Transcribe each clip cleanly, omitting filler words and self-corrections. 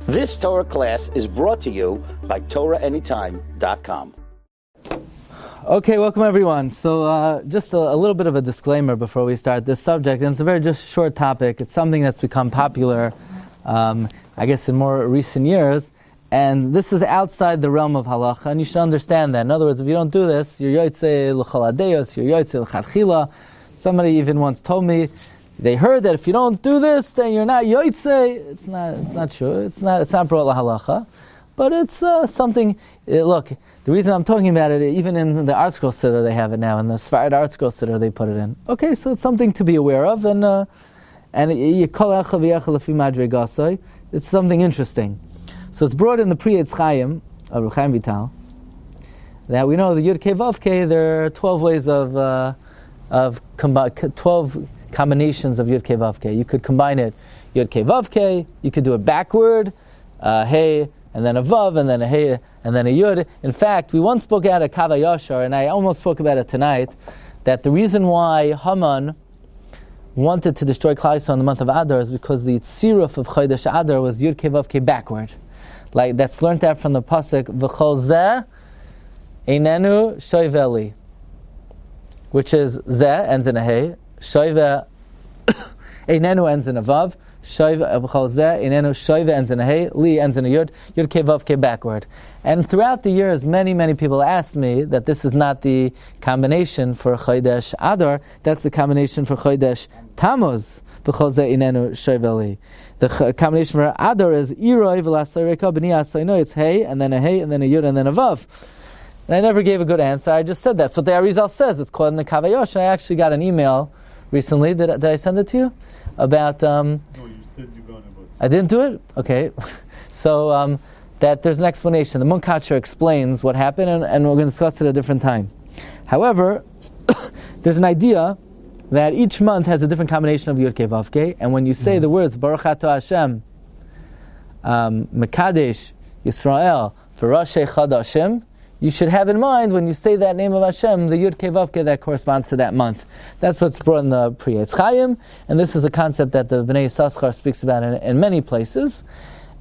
This Torah class is brought to you by TorahAnytime.com. Okay, welcome everyone. So just a little bit of a disclaimer before we start this subject, and it's a very just short topic. It's something that's become popular, I guess, in more recent years, and this is outside the realm of halacha, and you should understand that. In other words, if you don't do this, you're yotzei l'chol hadeyos, you're yotzei l'chadchila. Somebody even once told me they heard that if you don't do this, then you're not yotzei. It's not true. It's not brought lahalacha, but it's something. Look, the reason I'm talking about it, even in the Art Scroll Siddur they have it now, in the Sfarad Art Scroll Siddur they put it in. Okay, so it's something to be aware of, and it's something interesting. So it's brought in the Pri Etz Chaim of Reb Chaim Vital that we know the Yud Kei Vav Kei. There are 12 ways of 12 combinations of Yud Kei Vav Kei. You could combine it Yud Kei Vav Kei. You could do it backward, Hey, and then a Vav, and then a Hey, and then a Yud. In fact, we once spoke out of Kav HaYashar, and I almost spoke about it tonight, that the reason why Haman wanted to destroy Klal Yisrael in the month of Adar is because the tziruf of Chodesh Adar was Yud Kei Vav Kei backward. Like, that's learned out from the pasuk, V'chol zeh einenu shoiveli, which is Zeh ends in a Hey, Shoive einenu ends in a Vav, Shoive V'chol Zeh einenu Shoive ends in a Hey, Li ends in a Yud, Yud Kei Vav Kei backward. And throughout the years, many people asked me that this is not the combination for Chodesh Adar, that's the combination for Chodesh Tammuz. V'chol Zeh einenu Shoiveli. The combination for Adar is Iroi v'lasareka b'ni asayno. It's Hey, and then a Hey, and then a Yud, and then a Vav. And I never gave a good answer. I just said that. So the Arizal says it's called in the Kav HaYashar. And I actually got an email recently. Did I send it to you? About no, you said you're going to. I didn't do it? Okay. So that there's an explanation. The Munkatcher explains what happened, and we're going to discuss it at a different time. However, there's an idea that each month has a different combination of Yud Kei Vav Kei, and when you say the words Baruch Atah Hashem, Mekadesh Yisrael for Rosh Chodashim, you should have in mind when you say that name of Hashem, the Yud Kei Vav Kei that corresponds to that month. That's what's brought in the Pri Etz Chaim, and this is a concept that the Bnei Yissaschar speaks about in many places.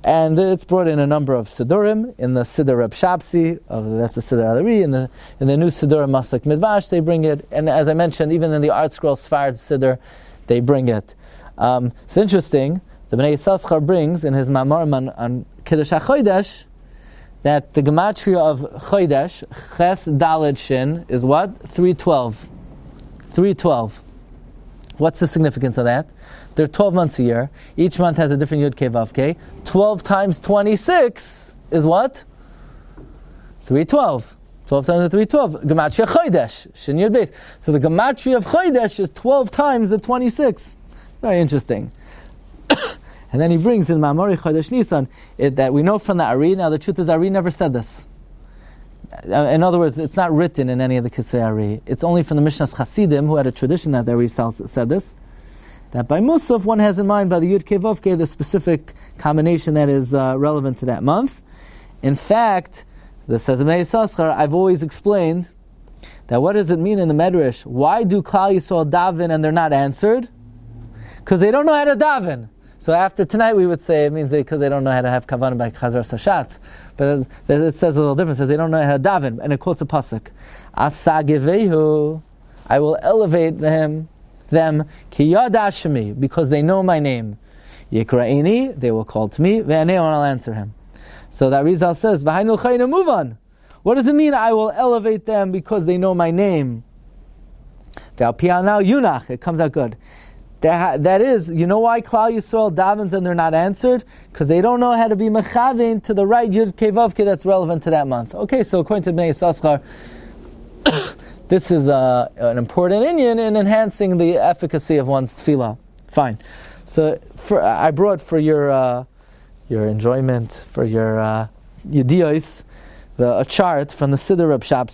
And it's brought in a number of Siddurim, in the Siddharap Shop, that's the Siddur Adari, in the new Siddur Masak Midvash, they bring it, and as I mentioned, even in the Art Scroll Sfarad Siddur, they bring it. It's interesting, the Bnei Yissaschar brings in his Mamar on Kiddush HaChodesh, that the Gematria of Chodesh, Ches Daled Shin, is what? 312. 312. What's the significance of that? There are 12 months a year. Each month has a different Yud Kei Vav Kei. 12 times 26 is what? 312. 12 times 312. Gematria Chodesh. Shin Yud Beis. So the Gematria of Chodesh is 12 times the 26. Very interesting. And then he brings in Ma'amori Chodesh Nisan that we know from the Ari. Now the truth is, Ari never said this. In other words, it's not written in any of the Kisei Ari. It's only from the Mishnah's Chasidim, who had a tradition that the Ari said this. That by Mussaf, one has in mind by the Yud Kei Vav Kei the specific combination that is relevant to that month. In fact, this says Bnei Yissaschar, I've always explained that what does it mean in the Medrash? Why do Klal Yisrael daven and they're not answered? Because they don't know how to daven. So after tonight we would say it means because they don't know how to have kavanah by chazar sashatz. But it says a little different. It says they don't know how to daven. And it quotes a pasuk. Asagevehu, I will elevate them ki yadashmi, because they know my name. Yikra'ini, they will call to me. Ve'anei, and I'll answer him. So that Rizal says, V'hainu chayinu move on. What does it mean? I will elevate them because they know my name. Ve'al pi'anau yunach, it comes out good. That is, you know why Klal Yisrael davens and they're not answered? Because they don't know how to be mechavein to the right Yud Kei Vav Kei that's relevant to that month. Okay, so according to Bnei Yissaschar, this is an important inyan in enhancing the efficacy of one's tefillah. Fine. So I brought for your enjoyment, for your yediyos, a chart from the Siddharap Shop.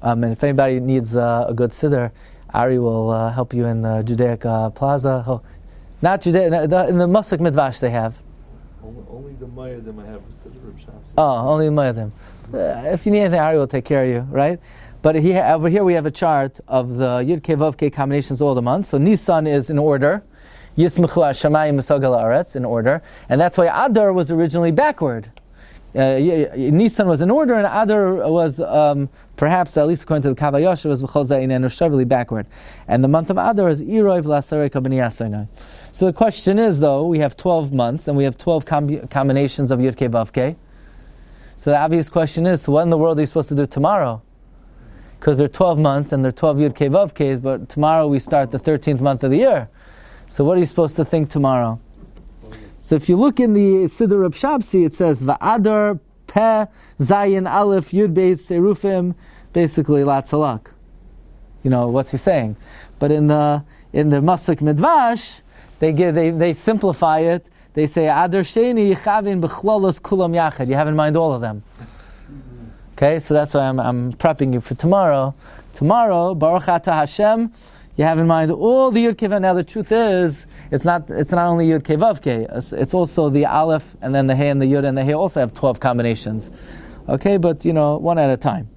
And if anybody needs a good siddur, Ari will help you in the Judaic Plaza. Not Judaic, in the Masak Midvash they have. Only the Mayadim I have for Siddharap Shop. Oh, only the Mayadim. If you need anything, Ari will take care of you, right? But over here we have a chart of the Yud Kei Vav Kei combinations all the months. So Nisan is in order. Yismachu Hashamayim Misagal Aretz in order, and that's why Adar was originally backward. Nisan was in order, and Adar was perhaps, at least according to the Kavayosha, was V'chol Zayin Shavli backward. And the month of Adar is Iroi V'lasarei Kabini Yasaynai. So the question is, though, we have 12 months and we have 12 combinations of Yud Kei Vav Kei. So the obvious question is, so what in the world are you supposed to do tomorrow? Because there are 12 months and there are 12 Yud Kei Vav Keis, but tomorrow we start the 13th month of the year. So what are you supposed to think tomorrow? So if you look in the Siddharap Shop, it says Va'adar Peh Zayin Aleph Yud Beis Serufim, basically Latzalak. You know, what's he saying? But in the Masuk Midvash, they simplify it. They say Adar Sheini Chavin B'chlolos Kulam Yachad. You have in mind all of them. Okay, so that's why I'm prepping you for tomorrow. Tomorrow, Baruch Atah Hashem, you have in mind all the Yud Kei Vav. Now the truth is, it's not only Yud Kei Vav Kei, it's also the Aleph, and then the Hey and the Yud and the Hey also have 12 combinations. Okay, but one at a time.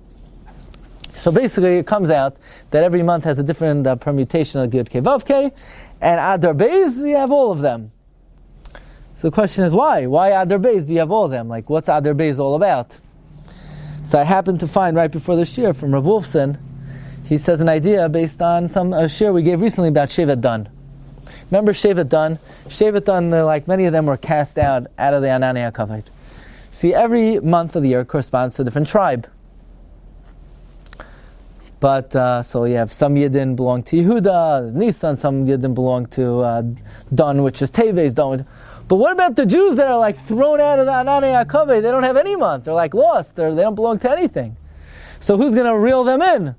So basically it comes out that every month has a different permutation of Yud Kei Vav Kei, and Adar Beis, you have all of them. So the question is why? Why Adar Beis do you have all of them? Like, what's Adar Beis all about? So I happened to find right before this year from Rav Wolfson, he says an idea based on some share we gave recently about Shevet Dan. Remember Shevet Dan? Shevet Dan, like many of them, were cast out of the Anani HaKavod. See, every month of the year corresponds to a different tribe. But, so you have some Yidden belong to Yehuda, Nisan, some Yidden belong to Dan, which is Teves, Dan. But what about the Jews that are like thrown out of the Anani HaKavod? They don't have any month. They're like lost. They don't belong to anything. So who's going to reel them in?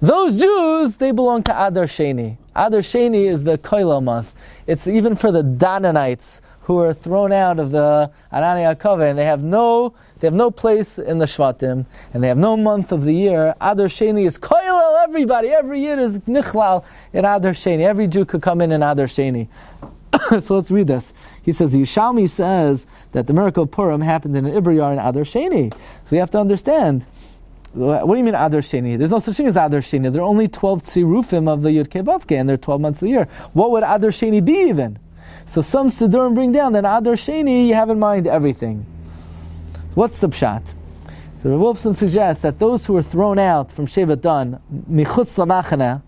Those Jews, they belong to Adar Sheini. Adar Sheini is the Koilo month. It's even for the Dananites who are thrown out of the Anani HaKavod, and they have no place in the Shvatim, and they have no month of the year. Adar Sheini is Koilo, everybody. Every year is Nichlal in Adar Sheini. Every Jew could come in Adar Sheini. So let's read this. He says, Yishalmi says that the miracle of Purim happened in an Ibriyar in Adar Sheini. So you have to understand, what do you mean Adar Sheini? There's no such thing as Adar Sheini. There are only 12 tzirufim of the Yud Kei Vav Kei, and there are 12 months of the year. What would Adar Sheini be even? So some Siddurim bring down that Adar Sheini, you have in mind everything. What's the pshat? So Rav Wolfson suggests that those who were thrown out from Shevet Dan, Michutz Lamachana,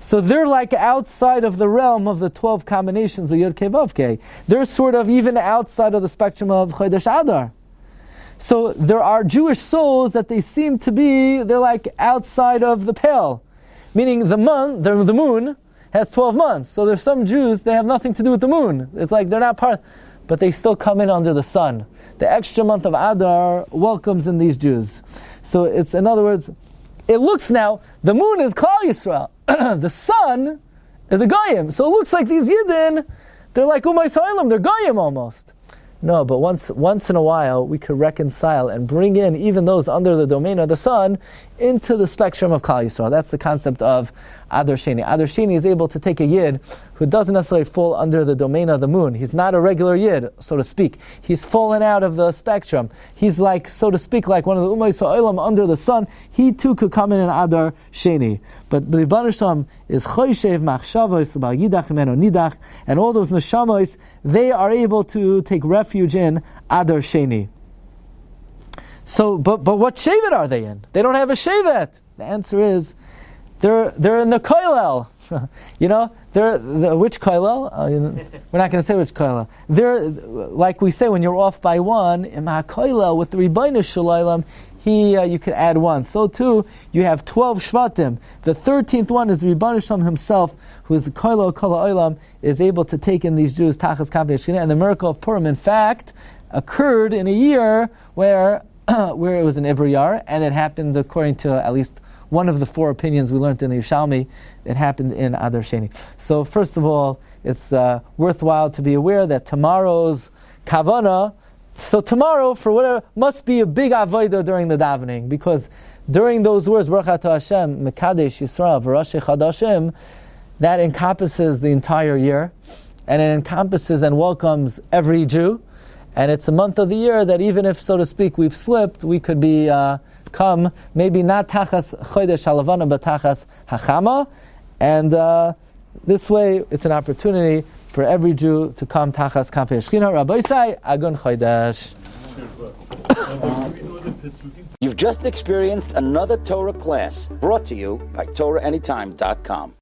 so they're like outside of the realm of the 12 combinations of Yud Kei Vav Kei. They're sort of even outside of the spectrum of Chodesh Adar. So there are Jewish souls that they seem to be, they're like outside of the pale. Meaning the moon has 12 months. So there's some Jews, they have nothing to do with the moon. It's like they're not part, but they still come in under the sun. The extra month of Adar welcomes in these Jews. So it's, in other words, it looks now, the moon is Klal Yisrael. The sun is the Goyim. So it looks like these Yidden, they're like Umay Soilim, they're Goyim almost. No, but once in a while, we could reconcile and bring in even those under the domain of the sun into the spectrum of Klal Yisrael. That's the concept of Adar Sheini. Adar Sheini is able to take a Yid who doesn't necessarily fall under the domain of the moon. He's not a regular Yid, so to speak. He's fallen out of the spectrum. He's like, so to speak, like one of the Umay Sa'olam under the sun. He too could come in Adar Sheini. But the Rebbeinu is Choyshev Machshavos Bal Yidach Meno Nidach, and all those Neshamos, they are able to take refuge in Adar Sheini. So, but what Shevet are they in? They don't have a Shevet. The answer is, they're in the Koilel. Which Koilel? We're not going to say which Koilel. They're, like we say, when you're off by one, in HaKoilel, with the Rebbeinu Shalom, you could add one. So too, you have 12 Shvatim. The 13th one is the Rebbeinu Shalom himself, who is the Koilel Kol HaOlam, is able to take in these Jews, Tachas Combinations of Mussaf. And the miracle of Purim, in fact, occurred in a year where it was an Ibriyar, and it happened according to at least one of the four opinions we learned in the Yerushalmi. It happened in Adar Sheini. So first of all, it's worthwhile to be aware that tomorrow's Kavana, so tomorrow, for whatever, must be a big avodah during the davening, because during those words, Baruch Atah Hashem, Mekadesh Yisrael, V'Rosh Chadashim, that encompasses the entire year, and it encompasses and welcomes every Jew. And it's a month of the year that even if, so to speak, we've slipped, we could be come, maybe not Tachas Chodesh Halavana, but Tachas Hachama. And this way, it's an opportunity for every Jew to come Tachas Kanfei Shechina. Rabbi Say, Agun Chodesh. You've just experienced another Torah class brought to you by TorahAnytime.com.